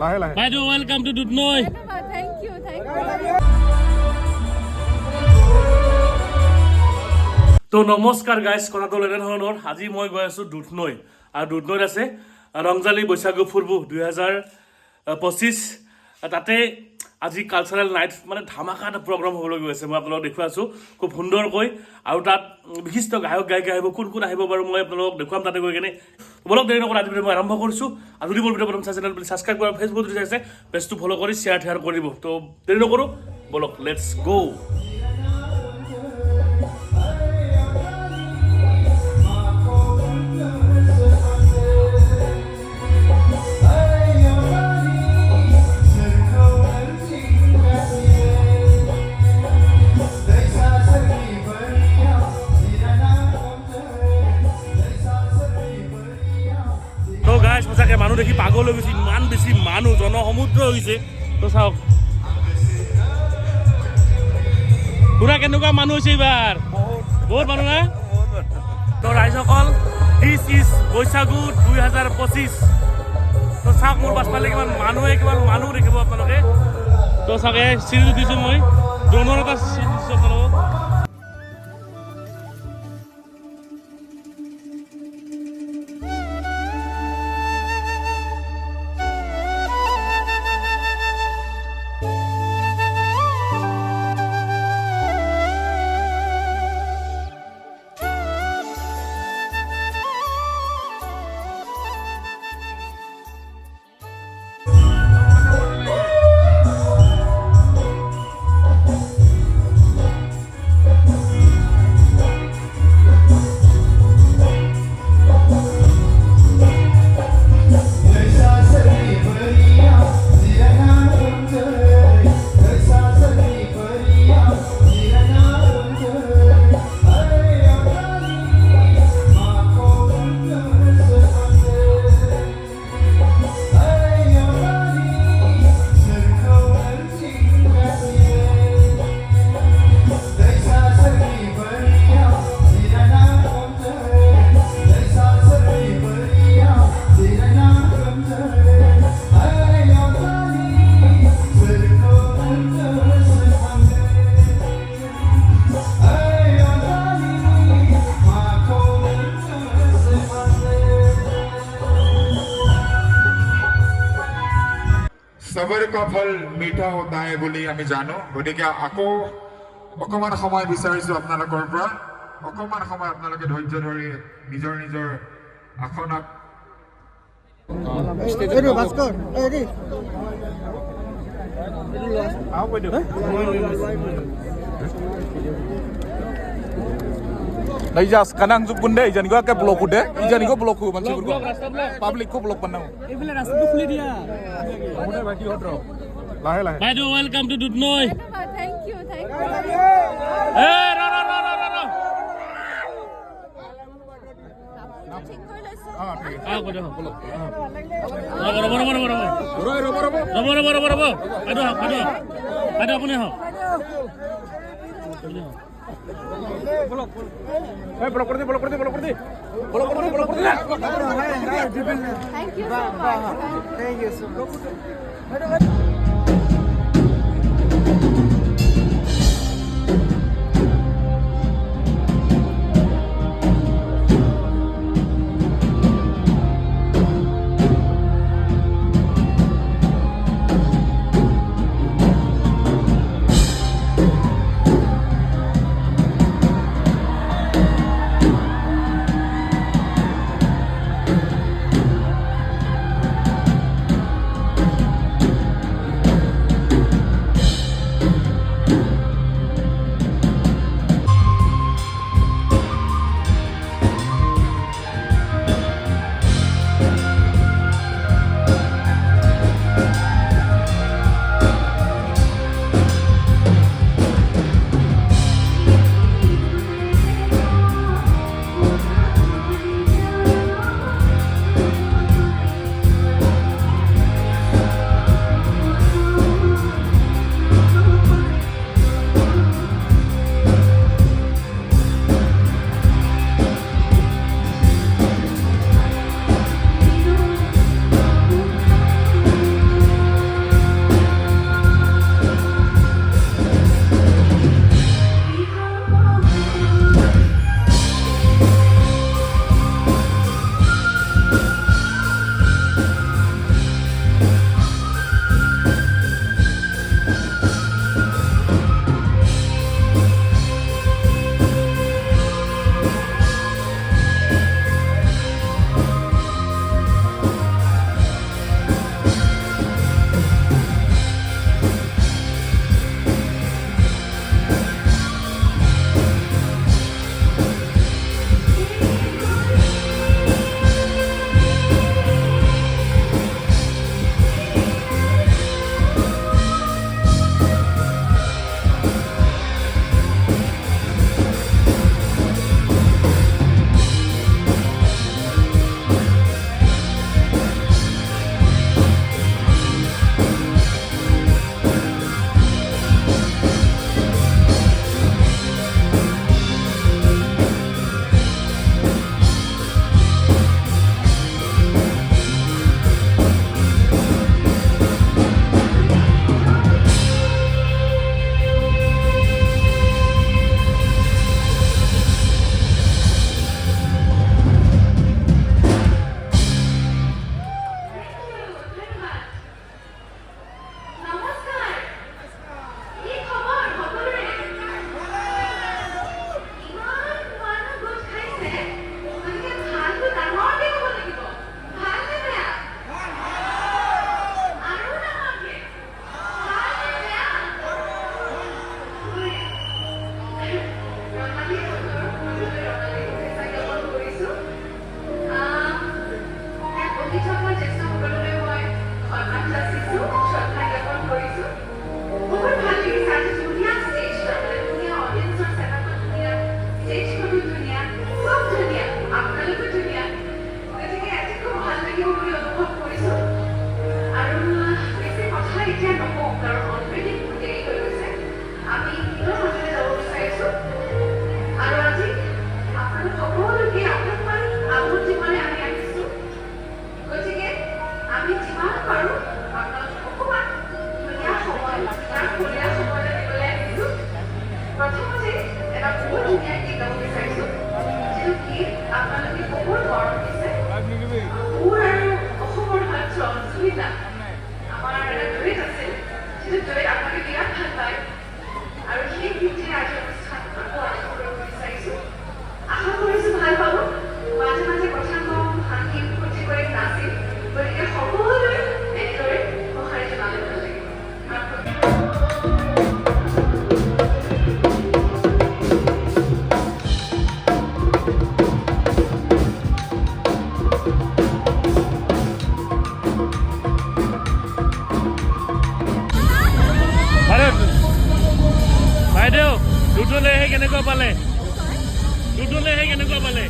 লাহে লাহে বাইদেউ welcome to Dudhnoi thank you তো নমস্কাৰ গাইজ কথাটো এনেধৰণৰ আজি মই গৈ আছোঁ দুধনৈ আৰু দুধনৈত আছে ৰংজালী বৈশাগু ফুৰবু 2025 তাতে আজি কালচাৰেল নাইট মানে ধামাকা এটা প্ৰগ্ৰাম হ'বলৈ গৈ আছে মই আপোনালোকক দেখুৱাই আছোঁ খুব সুন্দৰকৈ আৰু তাত বিশিষ্ট গায়ক গায়িকা আহিব কোন কোন আহিব বাৰু মই আপোনালোকক দেখুৱাম তাতে গৈ কিনে বলক দেৰি নকৰি আজি ভিডিঅ' মই আৰম্ভ কৰিছোঁ আৰু যদি মোৰ ভিডিঅ' প্ৰথম চাই চেনেল ছাবস্ক্ৰাইব কৰা ফেচবুকত যদি চাইছে পেজটো ফ'ল' কৰি শ্বেয়াৰ কৰিব তো দেৰি নকৰোঁ বলক লেটছ গ' সঁচাকৈ মানুহ দেখি পাগল হৈ গৈছে ইমান বেছি মানুহ জনসমুদ্ৰ হৈছে তো চাওক পুৰা কেনেকুৱা মানুহ হৈছে এইবাৰ বহুত মানুহ না তো ৰাইজসকল দিছ ইজ বৈশাগু 2025 তো চাওক মোৰ পাছফালে কিমান মানুহ দেখিব আপোনালোকে তো চাগে চিৰি দিছোঁ মই ড্ৰোনৰ এটা চিৰি দিছোঁ আপোনালোকক सबर का फल मीठा होता है বুলি আমি জানো গতিকে আকৌ অকমান সময় বিচাৰিছোঁ আপোনালোকৰ পৰা অকমান সময় আপোনালোকে ধৈৰ্য ধৰি নিজৰ নিজৰ আসনত Naijas kanang juk bunde ijan gua ke blok ude ijan gua blok manchi gua public ko blok banau এইফালে ৰাস্তাটো খুলি দিয়া আমনে বাকি হটro লাহে লাহে বাইদেউ welcome to Dudhnoi thank you এ ৰ ঠিক কৰি লৈছো ঠিক আছে বাইদেউ বলক ৰব বাইদেউ আপুনি আহক ব্লক কৰি দি থ্যাংক ইউ সো মাচ আহি কেনেকুৱা পালে? দুধনৈ আহি কেনেকুৱা পালে?